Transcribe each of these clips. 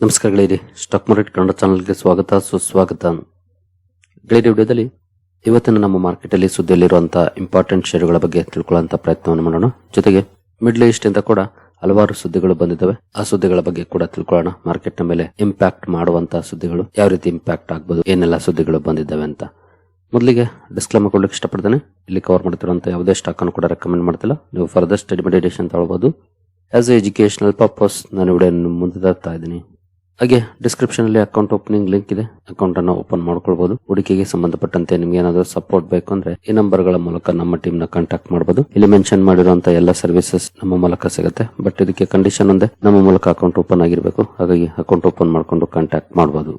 ನಮಸ್ಕಾರ ಗೆಳೆಯರಿ, stock market Kannada ಚಾನಲ್ಗೆ ಸ್ವಾಗತ ಸುಸ್ವಾಗತ. ಗೆಳೆಯರಿ, ವಿಡಿಯೋದಲ್ಲಿ ಇವತ್ತಿನ ನಮ್ಮ ಮಾರ್ಕೆಟ್ ಅಲ್ಲಿ ಸುದ್ದಿಯಲ್ಲಿರುವಂತಹ ಇಂಪಾರ್ಟೆಂಟ್ ಷೇರುಗಳ ಬಗ್ಗೆ ತಿಳ್ಕೊಳ್ಳುವಂತ ಪ್ರಯತ್ನವನ್ನು ಮಾಡೋಣ. ಜೊತೆಗೆ ಮಿಡ್ಲ್ ಈಸ್ಟ್ ಇಂದ ಕೂಡ ಹಲವಾರು ಸುದ್ದಿಗಳು ಬಂದಿದ್ದಾವೆ. ಆ ಸುದ್ದಿಗಳ ಬಗ್ಗೆ ಕೂಡ ತಿಳ್ಕೊಳ್ಳೋಣ. ಮಾರ್ಕೆಟ್ ನ ಮೇಲೆ ಇಂಪ್ಯಾಕ್ಟ್ ಮಾಡುವಂತಹ ಸುದ್ದಿಗಳು ಯಾವ ರೀತಿ ಇಂಪ್ಯಾಕ್ಟ್ ಆಗಬಹುದು, ಏನೆಲ್ಲ ಸುದ್ದಿಗಳು ಬಂದಿದ್ದಾವೆ ಅಂತ. ಮೊದಲಿಗೆ ಡಿಸ್ಕ್ಲೇಮರ್ ಕೊಡ್ಲಿಕ್ಕೆ ಇಷ್ಟಪಡ್ತೇನೆ. ಇಲ್ಲಿ ಕವರ್ ಮಾಡ್ತಿರುವಂತಹ ಯಾವುದೇ ಸ್ಟಾಕ್ ಅನ್ನು ಕೂಡ ರೆಕಮೆಂಡ್ ಮಾಡ್ತಿಲ್ಲ. ನೀವು ಫರ್ದರ್ ಸ್ಟಡಿ ಮೆಡಿಟೇಷನ್ ತಗೊಳ್ಬಹುದು. ಆಸ್ ಎ ಎಜುಕೇಶನಲ್ ಪರ್ಪಸ್ ನಾನು ವಿಡಿಯೋ ಮುಂದೆ ತರ್ತಾ ಇದ್ದೀನಿ. ಹಾಗೆ ಡಿಸ್ಕ್ರಿಪ್ಷನ್ ಅಲ್ಲಿ ಅಕೌಂಟ್ ಓಪನಿಂಗ್ ಲಿಂಕ್ ಇದೆ. ಅಕೌಂಟ್ ಅನ್ನು ಓಪನ್ ಮಾಡ್ಕೊಳ್ಬಹುದು. ಹೂಡಿಕೆಗೆ ಸಂಬಂಧಪಟ್ಟಂತೆ ನಿಮ್ಗೆ ಏನಾದರೂ ಸಪೋರ್ಟ್ ಬೇಕು ಅಂದ್ರೆ ಈ ನಂಬರ್ ಗಳ ಮೂಲಕ ನಮ್ಮ ಟೀಮ್ ನ ಕಾಂಟ್ಯಾಕ್ಟ್ ಮಾಡಬಹುದು. ಇಲ್ಲಿ ಮೆನ್ಷನ್ ಮಾಡಿರುವಂತಹ ಎಲ್ಲ ಸರ್ವಿಸಸ್ ನಮ್ಮ ಮೂಲಕ ಸಿಗುತ್ತೆ. ಬಟ್ ಇದಕ್ಕೆ ಕಂಡೀಷನ್ ಒಂದೇ, ನಮ್ಮ ಮೂಲಕ ಅಕೌಂಟ್ ಓಪನ್ ಆಗಿರಬೇಕು. ಹಾಗಾಗಿ ಅಕೌಂಟ್ ಓಪನ್ ಮಾಡ್ಕೊಂಡು ಕಾಂಟ್ಯಾಕ್ಟ್ ಮಾಡಬಹುದು.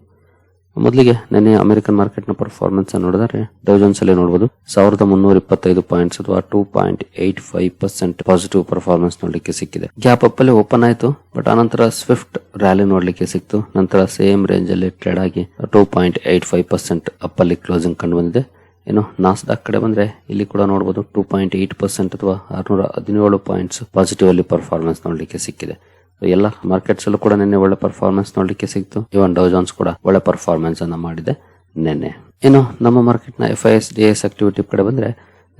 ಮೊದಲಿಗೆ ನೆನ್ನೆ ಅಮೆರಿಕನ್ ಮಾರ್ಕೆಟ್ ನ ಪರ್ಫಾರ್ಮೆನ್ಸ್ ನೋಡಿದರೆ ಡೌ ಜೋನ್ಸ್ ಅಲ್ಲಿ ನೋಡಬಹುದು 1325 ಪಾಯಿಂಟ್ಸ್ ಅಥವಾ 2.85% ಪಾಸಿಟಿವ್ ಪರ್ಫಾರ್ಮೆನ್ಸ್ ನೋಡ್ಲಿಕ್ಕೆ ಸಿಕ್ಕಿದೆ. ಗ್ಯಾಪ್ ಅಪ್ ಅಲ್ಲಿ ಓಪನ್ ಆಯ್ತು, ಬಟ್ ಆನಂತರ ಸ್ವಿಫ್ಟ್ ರ್ಯಾಲಿ ನೋಡ್ಲಿಕ್ಕೆ ಸಿಕ್ತು. ನಂತರ ಸೇಮ್ ರೇಂಜ್ ಅಲ್ಲಿ ಟ್ರೇಡ್ ಆಗಿ 2.85% ಅಪ್ ಅಲ್ಲಿ ಕ್ಲೋಸಿಂಗ್ ಕಂಡು ಬಂದಿದೆ. ಏನು ನಾಸ್ಡಾಕ್ ಕಡೆ ಬಂದ್ರೆ ಇಲ್ಲಿ ಕೂಡ ನೋಡಬಹುದು 2.8% ಅಥವಾ 617 ಪಾಯಿಂಟ್ಸ್ ಪಾಸಿಟಿವ್ ಅಲ್ಲಿ ಪರ್ಫಾರ್ಮೆನ್ಸ್ ನೋಡ್ಲಿಕ್ಕೆ ಸಿಕ್ಕಿದೆ. ಎಲ್ಲ ಮಾರ್ಕೆಟ್ಸ್ ಅಲ್ಲೂ ಕೂಡ ನಿನ್ನೆ ಒಳ್ಳೆ ಪರ್ಫಾರ್ಮೆನ್ಸ್ ನೋಡ್ಲಿಕ್ಕೆ ಸಿಕ್ತು. ಇವನ್ ಡೌ ಜೋನ್ಸ್ ಕೂಡ ಒಳ್ಳೆ ಪರ್ಫಾರ್ಮೆನ್ಸ್ ಅನ್ನ ಮಾಡಿದೆ ನಿನ್ನೆ. ಇನ್ನು ನಮ್ಮ ಮಾರ್ಕೆಟ್ ನ FIS DIS ಆಕ್ಟಿವಿಟಿ ಕಡೆ ಬಂದ್ರೆ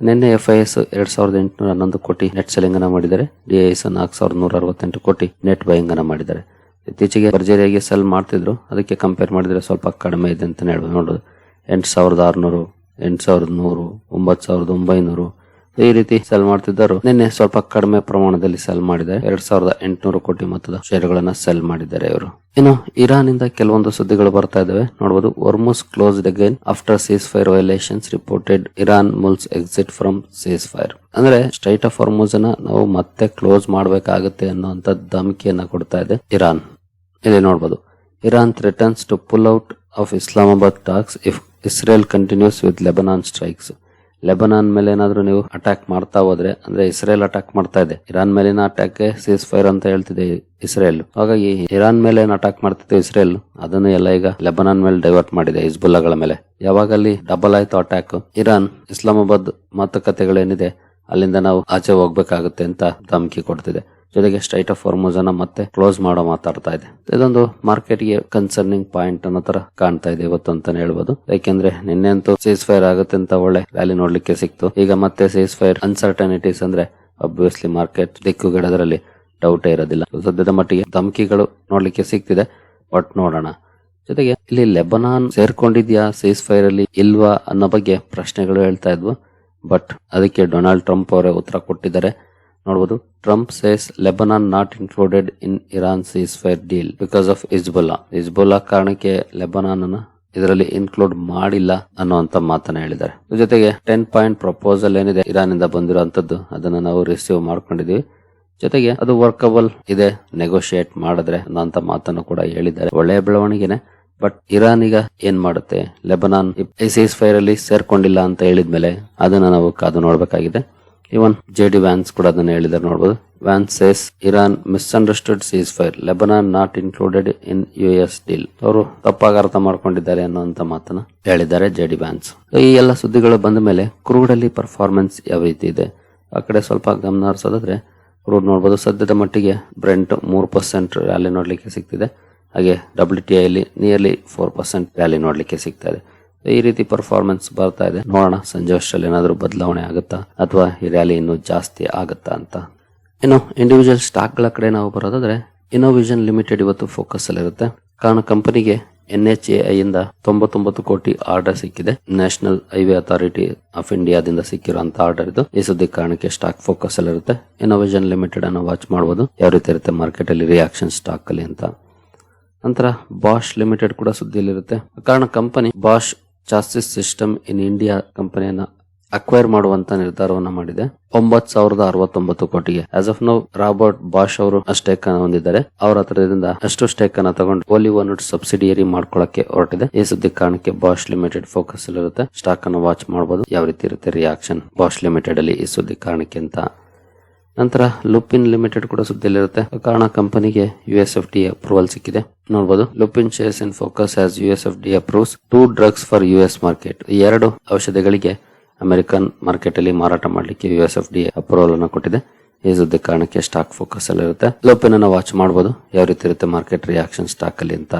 ನಿನ್ನೆ FIS 2811 ಕೋಟಿ ನೆಟ್ ಸೆಲ್ಲಿಂಗ್ ಅನ್ನ ಮಾಡಿದ್ದಾರೆ. DIS 4168 ಕೋಟಿ ನೆಟ್ ಬೈಯಿಂಗ್ ಅನ್ನ ಮಾಡಿದ್ದಾರೆ. ಇತ್ತೀಚೆಗೆ ಭರ್ಜರಿಯಾಗಿ ಸೆಲ್ ಮಾಡ್ತಿದ್ರು, ಅದಕ್ಕೆ ಕಂಪೇರ್ ಮಾಡಿದ್ರೆ ಸ್ವಲ್ಪ ಕಡಿಮೆ ಇದೆ ಅಂತ ಹೇಳ್ಬೋದು. ನೋಡೋದು 8600, 8100, 9900 ಈ ರೀತಿ ಸೆಲ್ ಮಾಡ್ತಿದ್ದರು. ನಿನ್ನೆ ಸ್ವಲ್ಪ ಕಡಿಮೆ ಪ್ರಮಾಣದಲ್ಲಿ ಸೆಲ್ ಮಾಡಿದ್ದಾರೆ. 2800 ಕೋಟಿ ಮೊತ್ತದ ಷೇರುಗಳನ್ನ ಸೆಲ್ ಮಾಡಿದ್ದಾರೆ ಇವರು. ಇನ್ನು ಇರಾನ್ ಇಂದ ಕೆಲವೊಂದು ಸುದ್ದಿಗಳು ಬರ್ತಾ ಇದಾವೆ. ನೋಡಬಹುದು, Hormuz closed again after ceasefire violations reported. Iran mulls exit from ceasefire. ಅಂದ್ರೆ ಸ್ಟ್ರೈಟ್ ಆಫ್ ಹೊರ್ಮುಜ್ ಅನ್ನ ನಾವು ಮತ್ತೆ ಕ್ಲೋಸ್ ಮಾಡಬೇಕಾಗುತ್ತೆ ಅನ್ನುವಂತ ಧಮಕಿಯನ್ನ ಕೊಡ್ತಾ ಇದೆ ಇರಾನ್. ಇಲ್ಲಿ ನೋಡಬಹುದು, Iran threatens to pull out of Islamabad talks if Israel continues with Lebanon strikes. Lebanon ಮೇಲೆ ಏನಾದ್ರೂ ನೀವು ಅಟ್ಯಾಕ್ ಮಾಡ್ತಾ ಹೋದ್ರೆ, ಅಂದ್ರೆ ಇಸ್ರೇಲ್ ಅಟ್ಯಾಕ್ ಮಾಡ್ತಾ ಇದೆ, ಇರಾನ್ ಮೇಲಿನ ಅಟ್ಯಾಕ್ ಸೀಸ್ ಫೈರ್ ಅಂತ ಹೇಳ್ತಿದೆ ಇಸ್ರೇಲ್. ಹಾಗಾಗಿ ಇರಾನ್ ಮೇಲೆ ಏನ್ ಅಟ್ಯಾಕ್ ಮಾಡ್ತಿದೆ ಇಸ್ರೇಲ್, ಅದನ್ನು ಎಲ್ಲ ಈಗ ಲೆಬನಾನ್ ಮೇಲೆ ಡೈವರ್ಟ್ ಮಾಡಿದೆ ಹಿಜ್ಬುಲ್ಲಾಗಳ ಮೇಲೆ. ಯಾವಾಗ ಅಲ್ಲಿ ಡಬಲ್ ಆಯ್ತು ಅಟ್ಯಾಕ್, ಇರಾನ್ ಇಸ್ಲಾಮಾಬಾದ್ ಮಾತುಕತೆಗಳೇನಿದೆ ಅಲ್ಲಿಂದ ನಾವು ಆಚೆ ಹೋಗ್ಬೇಕಾಗುತ್ತೆ ಅಂತ ಧಮಕಿ ಕೊಡ್ತಿದೆ. ಜೊತೆಗೆ ಸ್ಟ್ರೈಟ್ ಆಫ್ ಹೊರ್ಮುಜ್ ಅನ್ನ ಮತ್ತೆ ಕ್ಲೋಸ್ ಮಾಡೋ ಮಾತಾಡ್ತಾ ಇದೆ. ಇದೊಂದು ಮಾರ್ಕೆಟ್ ಗೆ ಕನ್ಸರ್ನಿಂಗ್ ಪಾಯಿಂಟ್ ಅನ್ನೋ ತರ ಕಾಣ್ತಾ ಇದೆ ಇವತ್ತು ಅಂತಾನೆ ಹೇಳ್ಬೋದು. ಯಾಕೆಂದ್ರೆ ನಿನ್ನೆ ಅಂತೂ ಸೀಸ್ ಫೈರ್ ಆಗುತ್ತೆ ಅಂತ ಒಳ್ಳೆ ರ್ಯಾಲಿ ನೋಡ್ಲಿಕ್ಕೆ ಸಿಕ್ತು. ಈಗ ಮತ್ತೆ ಸೀಸ್ ಫೈರ್ ಅನ್ಸರ್ಟನಿಟೀಸ್ ಅಂದ್ರೆ ಅಬ್ವಿಯಸ್ಲಿ ಮಾರ್ಕೆಟ್ ದಿಕ್ಕುಗೆಡೋದ್ರಲ್ಲಿ ಡೌಟೇ ಇರೋದಿಲ್ಲ. ಸದ್ಯದ ಮಟ್ಟಿಗೆ ಧಮಕಿಗಳು ನೋಡ್ಲಿಕ್ಕೆ ಸಿಗ್ತಿದೆ, ಬಟ್ ನೋಡೋಣ. ಜೊತೆಗೆ ಇಲ್ಲಿ ಲೆಬನಾನ್ ಸೇರ್ಕೊಂಡಿದ್ಯಾ ಸೀಸ್ ಫೈರ್ ಅಲ್ಲಿ ಇಲ್ವಾ ಅನ್ನೋ ಬಗ್ಗೆ ಪ್ರಶ್ನೆಗಳು ಹೇಳ್ತಾ ಇದ್ವು. ಬಟ್ ಅದಕ್ಕೆ ಡೊನಾಲ್ಡ್ ಟ್ರಂಪ್ ಅವರೇ ಉತ್ತರ ಕೊಟ್ಟಿದ್ದಾರೆ. ನೋಡಬಹುದು, Trump says Lebanon not included in Iran seize fire deal because of Hezbollah ಕಾರಣಕ್ಕೆ ಲೆಬನಾನ್ ಅನ್ನ ಇದರಲ್ಲಿ ಇನ್ಕ್ಲೂಡ್ ಮಾಡಿಲ್ಲ ಅನ್ನುವಂತ ಮಾತನ್ನ ಹೇಳಿದ್ದಾರೆ. ಜೊತೆಗೆ 10 ಪಾಯಿಂಟ್ ಪ್ರಪೋಸಲ್ ಏನಿದೆ ಇರಾನ್ ಇಂದ ಬಂದಿರುವಂತದ್ದು, ಅದನ್ನ ನಾವು ರಿಸೀವ್ ಮಾಡ್ಕೊಂಡಿದೀವಿ. ಜೊತೆಗೆ ಅದು ವರ್ಕಬಲ್ ಇದೆ ನೆಗೋಷಿಯೇಟ್ ಮಾಡಿದ್ರೆ ಅನ್ನೋಂತ ಮಾತನ್ನು ಕೂಡ ಹೇಳಿದ್ದಾರೆ. ಒಳ್ಳೆಯ ಬೆಳವಣಿಗೆನೆ. ಬಟ್ ಇರಾನ್ ಈಗ ಏನ್ ಮಾಡುತ್ತೆ, ಲೆಬನಾನ್ ಸೀಸ್ ಫೈರ್ ಅಲ್ಲಿ ಸೇರ್ಕೊಂಡಿಲ್ಲ ಅಂತ ಹೇಳಿದ್ಮೇಲೆ ಅದನ್ನ ನಾವು ಕಾದು ನೋಡ್ಬೇಕಾಗಿದೆ. ಇವನ್ JD ವ್ಯಾನ್ಸ್ ಕೂಡ ಅದನ್ನ ಹೇಳಿದ್ದಾರೆ. ನೋಡಬಹುದು, wands says Iran misunderstood seize fire, Lebanon not included in US deal. ಅವರು ತಪ್ಪಾಗಿ ಅರ್ಥ ಮಾಡ್ಕೊಂಡಿದ್ದಾರೆ ಅನ್ನುವಂತ ಮಾತನ್ನ ಹೇಳಿದ್ದಾರೆ JD ವ್ಯಾನ್ಸ್. ಈ ಎಲ್ಲ ಸುದ್ದಿಗಳು ಬಂದ ಮೇಲೆ ಕ್ರೂಡ್ ಅಲ್ಲಿ ಪರ್ಫಾರ್ಮೆನ್ಸ್ ಯಾವ ರೀತಿ ಇದೆ ಆ ಕಡೆ ಸ್ವಲ್ಪ ಗಮನ ಹರಿಸೋದಾದ್ರೆ, ಕ್ರೂಡ್ ನೋಡಬಹುದು ಸದ್ಯದ ಮಟ್ಟಿಗೆ ಬ್ರೆಂಟ್ 3% ರ್ಯಾಲಿ ನೋಡ್ಲಿಕ್ಕೆ ಸಿಗ್ತಿದೆ. ಹಾಗೆ WTI ಅಲ್ಲಿ ನಿಯರ್ಲಿ 4% ರ್ಯಾಲಿ ನೋಡ್ಲಿಕ್ಕೆ ಸಿಗ್ತಾ ಇದೆ. ಈ ರೀತಿ ಪರ್ಫಾರ್ಮೆನ್ಸ್ ಬರ್ತಾ ಇದೆ. ನೋಡೋಣ ಸಂಜೆ ಅಷ್ಟರಲ್ಲಿ ಏನಾದರೂ ಬದಲಾವಣೆ ಆಗುತ್ತಾ ಅಥವಾ ಈ ರ್ಯಾಲಿ ಇನ್ನೂ ಜಾಸ್ತಿ ಆಗುತ್ತಾ ಅಂತ. ಇನ್ನು ಇಂಡಿವಿಜುವಲ್ ಸ್ಟಾಕ್ ಗಳ ಕಡೆ ನಾವು ಬರೋದಾದ್ರೆ, ಇನ್ನೋವಿಷನ್ ಲಿಮಿಟೆಡ್ ಇವತ್ತು ಫೋಕಸ್ ಅಲ್ಲಿ ಇರುತ್ತೆ. ಕಾರಣ ಕಂಪನಿಗೆ NHAI ಇಂದ 99 ಕೋಟಿ ಆರ್ಡರ್ ಸಿಕ್ಕಿದೆ. ನ್ಯಾಷನಲ್ ಹೈವೇ ಅಥಾರಿಟಿ ಆಫ್ ಇಂಡಿಯಾದಿಂದ ಸಿಕ್ಕಿರುವಂತಹ ಆರ್ಡರ್ ಇದು. ಈ ಸುದ್ದಿ ಕಾರಣಕ್ಕೆ ಸ್ಟಾಕ್ ಫೋಕಸ್ ಅಲ್ಲಿ ಇರುತ್ತೆ. ಇನ್ನೋವಿಷನ್ ಲಿಮಿಟೆಡ್ ಅನ್ನು ವಾಚ್ ಮಾಡಬಹುದು ಯಾವ ರೀತಿ ಇರುತ್ತೆ ಮಾರ್ಕೆಟ್ ಅಲ್ಲಿ ರಿಯಾಕ್ಷನ್ ಸ್ಟಾಕ್ ಅಲ್ಲಿ ಅಂತ. ನಂತರ ಬಾಷ್ ಲಿಮಿಟೆಡ್ ಕೂಡ ಸುದ್ದಿಯಲ್ಲಿರುತ್ತೆ. ಕಾರಣ company Bosch chassis system in India ಕಂಪನಿಯನ್ನ ಅಕ್ವೈರ್ ಮಾಡುವಂತ ನಿರ್ಧಾರವನ್ನ ಮಾಡಿದೆ 9069 ಕೋಟಿಗೆ. As of now Robert Bosch ಅವರು ಸ್ಟೇಕ್ ಅನ್ನು ಹೊಂದಿದ್ದಾರೆ. ಅವರ ಹತ್ರದಿಂದ ಅಷ್ಟು ಸ್ಟೇಕ್ ಅನ್ನ ತಗೊಂಡು ಓಲಿ ಒನ್ ಸಬ್ಸಿಡಿಯರಿ ಮಾಡ್ಕೊಳ್ಳಕ್ಕೆ ಹೊರಟಿದೆ. ಈ ಸುದ್ದಿ ಕಾರಣಕ್ಕೆ ಬಾಷ್ ಲಿಮಿಟೆಡ್ ಫೋಕಸ್ ಅಲ್ಲಿರುತ್ತೆ. ಸ್ಟಾಕ್ ಅನ್ನು ವಾಚ್ ಮಾಡಬಹುದು ಯಾವ ರೀತಿ ಇರುತ್ತೆ ರಿಯಾಕ್ಷನ್ ಬಾಷ್ ಲಿಮಿಟೆಡ್ ಅಲ್ಲಿ ಈ ಸುದ್ದಿ ಕಾರಣಕ್ಕೆ ಅಂತ. ನಂತರ ಲುಪಿನ್ ಲಿಮಿಟೆಡ್ ಕೂಡ ಸುದ್ದಿಯಲ್ಲಿರುತ್ತೆ. ಕಾರಣ ಕಂಪನಿಗೆ USFDA ಅಪ್ರೂವಲ್ ಸಿಕ್ಕಿದೆ. ನೋಡಬಹುದು, Lupin shares in focus as USFDA approves 2 drugs for US market. 2 ಔಷಧಿಗಳಿಗೆ ಅಮೆರಿಕನ್ ಮಾರ್ಕೆಟ್ ಅಲ್ಲಿ ಮಾರಾಟ ಮಾಡಲಿಕ್ಕೆ USFDA ಅಪ್ರೂವಲ್ ಅನ್ನು ಕೊಟ್ಟಿದೆ. ಈ ಸುದ್ದಿ ಕಾರಣಕ್ಕೆ ಸ್ಟಾಕ್ ಫೋಕಸ್ ಅಲ್ಲಿ ಇರುತ್ತೆ. ಲೋಪನ್ ಅನ್ನ ವಾಚ್ ಮಾಡಬಹುದು ಯಾವ ರೀತಿ ಇರುತ್ತೆ ಮಾರ್ಕೆಟ್ ರಿಯಾಕ್ಷನ್ ಸ್ಟಾಕ್ ಅಲ್ಲಿ ಅಂತ.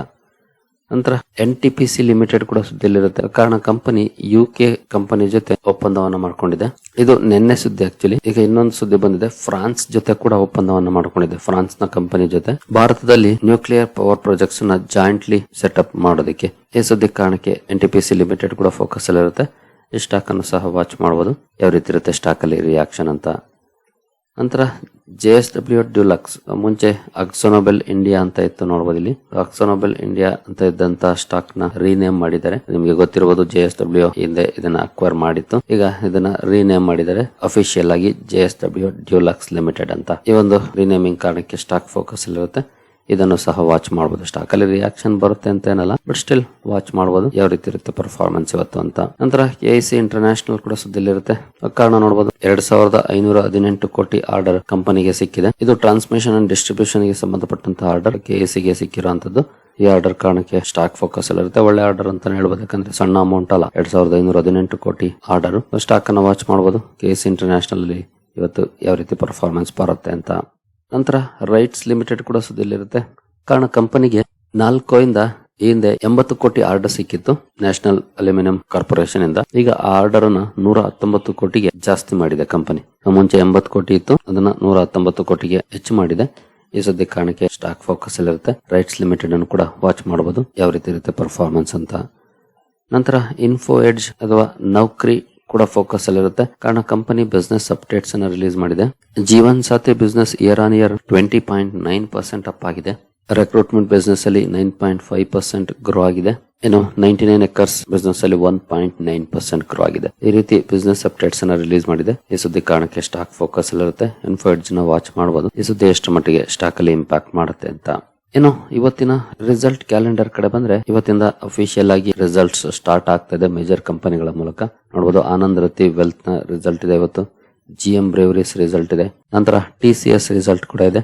ನಂತರ NTPC ಲಿಮಿಟೆಡ್ ಕೂಡ ಸುದ್ದಿಯಲ್ಲಿರುತ್ತೆ. ಕಾರಣ ಕಂಪನಿ UK ಕಂಪನಿ ಜೊತೆ ಒಪ್ಪಂದವನ್ನ ಮಾಡ್ಕೊಂಡಿದೆ. ಇದು ನಿನ್ನೆ ಸುದ್ದಿ ಆಕ್ಚುಲಿ. ಈಗ ಇನ್ನೊಂದು ಸುದ್ದಿ ಬಂದಿದೆ, ಫ್ರಾನ್ಸ್ ಜೊತೆ ಕೂಡ ಒಪ್ಪಂದವನ್ನ ಮಾಡ್ಕೊಂಡಿದೆ. ಫ್ರಾನ್ಸ್ ನ ಕಂಪನಿ ಜೊತೆ ಭಾರತದಲ್ಲಿ ನ್ಯೂಕ್ಲಿಯರ್ ಪವರ್ ಪ್ರಾಜೆಕ್ಟ್ಸ್ ನ ಜಾಯಿಂಟ್ಲಿ ಸೆಟಪ್ ಮಾಡೋದಕ್ಕೆ. ಈ ಸುದ್ದಿ ಕಾರಣಕ್ಕೆ NTPC ಲಿಮಿಟೆಡ್ ಕೂಡ ಫೋಕಸ್ ಅಲ್ಲಿ ಇರುತ್ತೆ. ಈ ಸ್ಟಾಕ್ ಅನ್ನು ಸಹ ವಾಚ್ ಮಾಡಬಹುದು ಯಾವ ರೀತಿ ಇರುತ್ತೆ ಸ್ಟಾಕ್ ಅಲ್ಲಿ ರಿಯಾಕ್ಷನ್ ಅಂತ. ನಂತರ JSW ಡ್ಯೂಲಕ್ಸ್, ಮುಂಚೆ ಅಕ್ಸೋನೊಬೆಲ್ ಇಂಡಿಯಾ ಅಂತ ಇತ್ತು ನೋಡಬಹುದು. ಇಲ್ಲಿ ಅಕ್ಸೋನೊಬೆಲ್ ಇಂಡಿಯಾ ಅಂತ ಇದ್ದಂತ ಸ್ಟಾಕ್ ನ ರೀನೇಮ್ ಮಾಡಿದ್ದಾರೆ. ನಿಮಗೆ ಗೊತ್ತಿರಬಹುದು JSW ಹಿಂದೆ ಇದನ್ನ ಅಕ್ವೈರ್ ಮಾಡಿತ್ತು. ಈಗ ಇದನ್ನ ರೀನೇಮ್ ಮಾಡಿದ್ದಾರೆ ಅಫಿಷಿಯಲ್ ಆಗಿ JSW ಡ್ಯೂಲಕ್ಸ್ ಲಿಮಿಟೆಡ್ ಅಂತ. ಈ ಒಂದು ರೀನೇಮಿಂಗ್ ಕಾರಣಕ್ಕೆ ಸ್ಟಾಕ್ ಫೋಕಸ್ ಇರುತ್ತೆ. ಇದನ್ನು ಸಹ ವಾಚ್ ಮಾಡಬಹುದು. ಸ್ಟಾಕ್ ಅಲ್ಲಿ ರಿಯಾಕ್ಷನ್ ಬರುತ್ತೆ ಅಂತ ಏನಲ್ಲ, ಬಟ್ ಸ್ಟಿಲ್ ವಾಚ್ ಮಾಡಬಹುದು ಯಾವ ರೀತಿ ಇರುತ್ತೆ ಪರ್ಫಾರ್ಮೆನ್ಸ್ ಇವತ್ತು ಅಂತ. ನಂತರ KIC ಇಂಟರ್ನ್ಯಾಷನಲ್ ಕೂಡ ಸುದ್ದಿಲಿರುತ್ತೆ. ಕಾರಣ ನೋಡಬಹುದು, 2518 ಕೋಟಿ ಆರ್ಡರ್ ಕಂಪನಿಗೆ ಸಿಕ್ಕಿದೆ. ಇದು ಟ್ರಾನ್ಸ್ಮಿಷನ್ ಅಂಡ್ ಡಿಸ್ಟ್ರಿಬ್ಯೂಷನ್ ಗೆ ಸಂಬಂಧಪಟ್ಟಂತ ಆರ್ಡರ್ KIC ಗೆ ಸಿಕ್ಕಿರುವಂತದ್ದು. ಈ ಆರ್ಡರ್ ಕಾರಣಕ್ಕೆ ಸ್ಟಾಕ್ ಫೋಕಸ್ ಅಲ್ಲಿ ಇರುತ್ತೆ. ಒಳ್ಳೆ ಆರ್ಡರ್ ಅಂತ ಹೇಳ್ಬೋದು, ಯಾಕಂದ್ರೆ ಸಣ್ಣ ಅಮೌಂಟ್ ಅಲ್ಲ. 2518 ಕೋಟಿ ಆರ್ಡರ್. ಸ್ಟಾಕ್ ಅನ್ನ ವಾಚ್ ಮಾಡಬಹುದು KIC ಇಂಟರ್ನ್ಯಾಷನಲ್ ಅಲ್ಲಿ ಇವತ್ತು ಯಾವ ರೀತಿ ಪರ್ಫಾರ್ಮೆನ್ಸ್ ಬರುತ್ತೆ ಅಂತ. ನಂತರ ರೈಟ್ಸ್ ಲಿಮಿಟೆಡ್ ಕೂಡ ಸುದ್ದಿಯಲ್ಲಿರುತ್ತೆ. ಕಾರಣ ಕಂಪನಿಗೆ 4 ಹಿಂದೆ 80 ಕೋಟಿ ಆರ್ಡರ್ ಸಿಕ್ಕಿತ್ತು ನ್ಯಾಷನಲ್ ಅಲ್ಯೂಮಿನಿಯಂ ಕಾರ್ಪೊರೇಷನ್ ಇಂದ. ಈಗ ಆ ಆರ್ಡರ್ ಅನ್ನ 119 ಕೋಟಿಗೆ ಜಾಸ್ತಿ ಮಾಡಿದೆ ಕಂಪನಿ. ಮುಂಚೆ 80 ಕೋಟಿ ಇತ್ತು, ಅದನ್ನ 119 ಕೋಟಿಗೆ ಹೆಚ್ಚು ಮಾಡಿದೆ. ಈ ಸದ್ಯ ಕಾರಣಕ್ಕೆ ಸ್ಟಾಕ್ ಫೋಕಸ್ ಅಲ್ಲಿರುತ್ತೆ. ರೈಟ್ಸ್ ಲಿಮಿಟೆಡ್ ಅನ್ನು ಕೂಡ ವಾಚ್ ಮಾಡಬಹುದು ಯಾವ ರೀತಿ ಇರುತ್ತೆ ಪರ್ಫಾರ್ಮೆನ್ಸ್ ಅಂತ. ನಂತರ ಇನ್ಫೋ ಎಡ್ಜ್ ಅಥವಾ ನೌಕರಿ ಕೂಡ ಫೋಕಸ್ ಅಲ್ಲಿರುತ್ತೆ. ಕಾರಣ ಕಂಪನಿ ಬಿಸ್ನೆಸ್ ಅಪ್ಡೇಟ್ಸ್ ಅನ್ನ ರಿಲೀಸ್ ಮಾಡಿದೆ. Jeevansathi business year on year 20.9% up ಆಗಿದೆ. ರೆಕ್ರೂಟ್ಮೆಂಟ್ ಬಿಸ್ನೆಸ್ ಅಲ್ಲಿ 9.5% ಗ್ರೋ ಆಗಿದೆ. 99 ಎಕರ್ಸ್ ಬಿಸ್ನೆಸ್ ಅಲ್ಲಿ 1.9% ಗ್ರೋ ಆಗಿದೆ. ಈ ರೀತಿ ಬಿಸ್ನೆಸ್ ಅಪ್ಡೇಟ್ಸ್ ಅನ್ನ ರಿಲೀಸ್ ಮಾಡಿದೆ. ಈ ಸುದ್ದಿ ಕಾರಣಕ್ಕೆ ಸ್ಟಾಕ್ ಫೋಕಸ್ ಅಲ್ಲಿರುತ್ತೆ. ಇನ್ಫೋ ಎಡ್ಜ್ ನ ವಾಚ್ ಮಾಡಬಹುದು. ಈ ಸುದ್ದಿ ಎಷ್ಟು ಮಟ್ಟಿಗೆ ಸ್ಟಾಕ್ ಅಲ್ಲಿ ಇಂಪ್ಯಾಕ್ಟ್ ಮಾಡುತ್ತೆ ಅಂತ. ಇವತ್ತಿನ ರಿಸಲ್ಟ್ ಕ್ಯಾಲೆಂಡರ್ ಕಡೆ ಬಂದ್ರೆ, ಇವತ್ತಿಂದ ಅಫಿಷಿಯಲ್ ಆಗಿ ರಿಸಲ್ಟ್ಸ್ ಸ್ಟಾರ್ಟ್ ಆಗ್ತದೆ ಮೇಜರ್ ಕಂಪನಿಗಳ ಮೂಲಕ. ನೋಡಬಹುದು, ಆನಂದ್ ರತಿ ವೆಲ್ತ್ ನ ರಿಸಲ್ಟ್ ಇದೆ ಇವತ್ತು. GM ಬ್ರೇವರೀಸ್ ರಿಸಲ್ಟ್ ಇದೆ. ನಂತರ TCS ರಿಸಲ್ಟ್ ಕೂಡ ಇದೆ.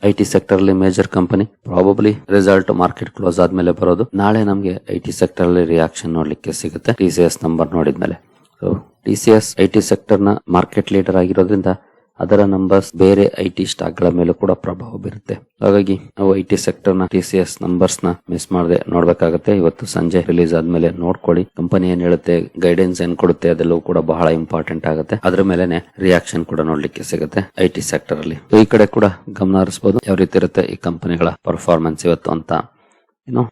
IT ಸೆಕ್ಟರ್ ಅಲ್ಲಿ major company. Probably result market close ಆದ್ಮೇಲೆ ಬರೋದು. ನಾಳೆ ನಮಗೆ IT ಸೆಕ್ಟರ್ ಅಲ್ಲಿ ರಿಯಾಕ್ಷನ್ ನೋಡ್ಲಿಕ್ಕೆ ಸಿಗುತ್ತೆ TCS ನಂಬರ್ ನೋಡಿದ್ಮೇಲೆ. ಸೊ TCS IT ಸೆಕ್ಟರ್ ನ ಮಾರ್ಕೆಟ್ ಲೀಡರ್ ಆಗಿರೋದ್ರಿಂದ ಅದರ ನಂಬರ್ಸ್ ಬೇರೆ IT ಸ್ಟಾಕ್ ಗಳ ಮೇಲೂ ಕೂಡ ಪ್ರಭಾವ ಬೀರುತ್ತೆ. ಹಾಗಾಗಿ ನಾವು IT ಸೆಕ್ಟರ್ ನ TCS ನಂಬರ್ಸ್ ನ ಮಿಸ್ ಮಾಡದೆ ನೋಡ್ಬೇಕಾಗುತ್ತೆ. ಇವತ್ತು ಸಂಜೆ ರಿಲೀಸ್ ಆದ್ಮೇಲೆ ನೋಡ್ಕೊಳ್ಳಿ. ಕಂಪನಿ ಏನ್ ಹೇಳುತ್ತೆ, ಗೈಡೆನ್ಸ್ ಏನ್ ಕೊಡುತ್ತೆ, ಅದೆಲ್ಲವೂ ಕೂಡ ಬಹಳ ಇಂಪಾರ್ಟೆಂಟ್ ಆಗುತ್ತೆ. ಅದ್ರ ಮೇಲೆನೆ ರಿಯಾಕ್ಷನ್ ಕೂಡ ನೋಡ್ಲಿಕ್ಕೆ ಸಿಗುತ್ತೆ IT ಸೆಕ್ಟರ್ ಅಲ್ಲಿ. ಈ ಕಡೆ ಕೂಡ ಗಮನ ಹರಿಸಬಹುದು ಯಾವ ರೀತಿ ಇರುತ್ತೆ ಈ ಕಂಪನಿಗಳ ಪರ್ಫಾರ್ಮೆನ್ಸ್ ಇವತ್ತು ಅಂತ.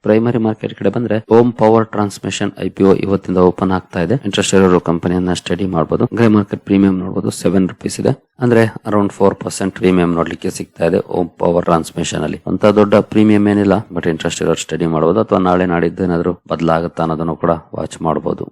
ಪ್ರೈಮರಿ ಮಾರ್ಕೆಟ್ ಕಡೆ ಬಂದ್ರೆ, ಓಮ್ ಪವರ್ ಟ್ರಾನ್ಸ್ಮಿಷನ್ IPO ಇವತ್ತಿಂದ ಓಪನ್ ಆಗ್ತಾ ಇದೆ. ಇಂಟ್ರೆಸ್ಟ್ ಇರೋರು ಕಂಪನಿಯನ್ನ ಸ್ಟಡಿ ಮಾಡಬಹುದು. ಗ್ರೇ ಮಾರ್ಕೆಟ್ ಪ್ರೀಮಿಯಂ ನೋಡಬಹುದು, ₹7 ಇದೆ. ಅಂದ್ರೆ ಅರೌಂಡ್ 4% ಪ್ರೀಮಿಯಂ ನೋಡ್ಲಿಕ್ಕೆ ಸಿಗ್ತಾ ಇದೆ ಓಮ್ ಪವರ್ ಟ್ರಾನ್ಸ್ಮಿಷನ್ ಅಲ್ಲಿ. ಅಂತ ದೊಡ್ಡ ಪ್ರೀಮಿಯಂ ಏನಿಲ್ಲ, ಬಟ್ ಇಂಟ್ರೆಸ್ಟ್ ಇರೋರು ಸ್ಟಡಿ ಮಾಡಬಹುದು. ಅಥವಾ ನಾಳೆ ನಾಡಿದ್ದು ಏನಾದ್ರು ಬದಲಾಗುತ್ತಾ ಅನ್ನೋದನ್ನು ಕೂಡ ವಾಚ್ ಮಾಡಬಹುದು.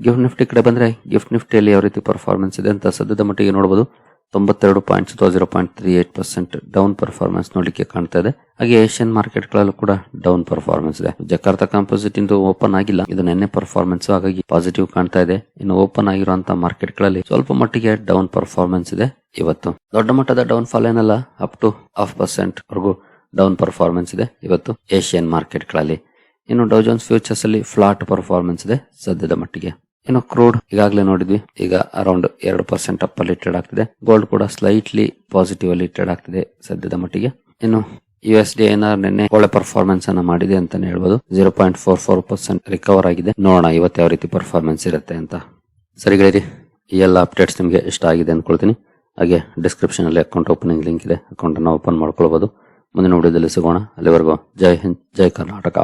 ಗಿಫ್ಟ್ ನಿಫ್ಟಿ ಕಡೆ ಬಂದ್ರೆ, ಗಿಫ್ಟ್ ನಿಫ್ಟಿಯಲ್ಲಿ ಯಾವ ರೀತಿ ಪರ್ಫಾರ್ಮೆನ್ಸ್ ಇದೆ ಅಂತ ಸದ್ಯದ ಮಟ್ಟಿಗೆ ನೋಡಬಹುದು. 92 ಪಾಯಿಂಟ್ಸ್ ಅಥವಾ 0.38% ಡೌನ್ ಪರ್ಫಾರ್ಮೆನ್ಸ್ ನೋಡ್ಲಿಕ್ಕೆ ಕಾಣ್ತಾ ಇದೆ. ಹಾಗೆ ಏಷ್ಯನ್ ಮಾರ್ಕೆಟ್ ಗಳಲ್ಲೂ ಕೂಡ ಡೌನ್ ಪರ್ಫಾರ್ಮೆನ್ಸ್ ಇದೆ. ಜಕಾರ್ತಾ ಕಾಂಪೋಸಿಟ್ ಇಂದು ಓಪನ್ ಆಗಿಲ್ಲ, ಇದು ನಿನ್ನೆ ಪರ್ಫಾರ್ಮೆನ್ಸ್, ಹಾಗಾಗಿ ಪಾಸಿಟಿವ್ ಕಾಣ್ತಾ ಇದೆ. ಇನ್ನು ಓಪನ್ ಆಗಿರುವಂತಹ ಮಾರ್ಕೆಟ್ ಗಳಲ್ಲಿ ಸ್ವಲ್ಪ ಮಟ್ಟಿಗೆ ಡೌನ್ ಪರ್ಫಾರ್ಮೆನ್ಸ್ ಇದೆ. ಇವತ್ತು ದೊಡ್ಡ ಮಟ್ಟದ ಡೌನ್ ಫಾಲ್ ಏನಲ್ಲ, ಅಪ್ ಟು 0.5% ವರೆಗೂ ಡೌನ್ ಪರ್ಫಾರ್ಮೆನ್ಸ್ ಇದೆ ಇವತ್ತು ಏಷ್ಯನ್ ಮಾರ್ಕೆಟ್ ಗಳಲ್ಲಿ. ಇನ್ನು ಡೌ ಜೋನ್ಸ್ ಫ್ಯೂಚರ್ಸ್ ಅಲ್ಲಿ ಫ್ಲಾಟ್ ಪರ್ಫಾರ್ಮೆನ್ಸ್ ಇದೆ ಸದ್ಯದ ಮಟ್ಟಿಗೆ. ಕ್ರೂಡ್ ಈಗಾಗಲೇ ನೋಡಿದ್ವಿ, ಈಗ ಅರೌಂಡ್ 2% ಅಪ್ ಅಲ್ಲಿ ಟ್ರೇಡ್ ಆಗ್ತಿದೆ. ಗೋಲ್ಡ್ ಕೂಡ ಸ್ಲೈಟ್ಲಿ ಪಾಸಿಟಿವ್ ಅಲ್ಲಿ ಟ್ರೇಡ್ ಆಗ್ತಿದೆ ಸದ್ಯದ ಮಟ್ಟಿಗೆ. USD INR ನಿನ್ನೆ ಒಳ್ಳೆ ಪರ್ಫಾರ್ಮೆನ್ಸ್ ಅನ್ನ ಮಾಡಿದೆ ಅಂತಾನೆ ಹೇಳ್ಬೋದು. 0.44% ರಿಕವರ್ ಆಗಿದೆ. ನೋಡೋಣ ಇವತ್ತು ಯಾವ ರೀತಿ ಪರ್ಫಾರ್ಮೆನ್ಸ್ ಇರುತ್ತೆ ಅಂತ. ಸರಿ ಗೆಳೆಯರಿ, ಈ ಎಲ್ಲ ಅಪ್ಡೇಟ್ಸ್ ನಿಮಗೆ ಇಷ್ಟ ಆಗಿದೆ ಅನ್ಕೊಳ್ತೀನಿ. ಹಾಗೆ ಡಿಸ್ಕ್ರಿಪ್ಷನ್ ಅಲ್ಲಿ ಅಕೌಂಟ್ ಓಪನಿಂಗ್ ಲಿಂಕ್ ಇದೆ, ಅಕೌಂಟ್ ಅನ್ನ ಓಪನ್ ಮಾಡ್ಕೊಳ್ಬಹುದು. ಮುಂದಿನ ವಿಡಿಯೋದಲ್ಲಿ ಸಿಗೋಣ. ಅಲ್ಲಿವರೆಗೂ ಜೈ ಹಿಂದ್, ಜೈ ಕರ್ನಾಟಕ.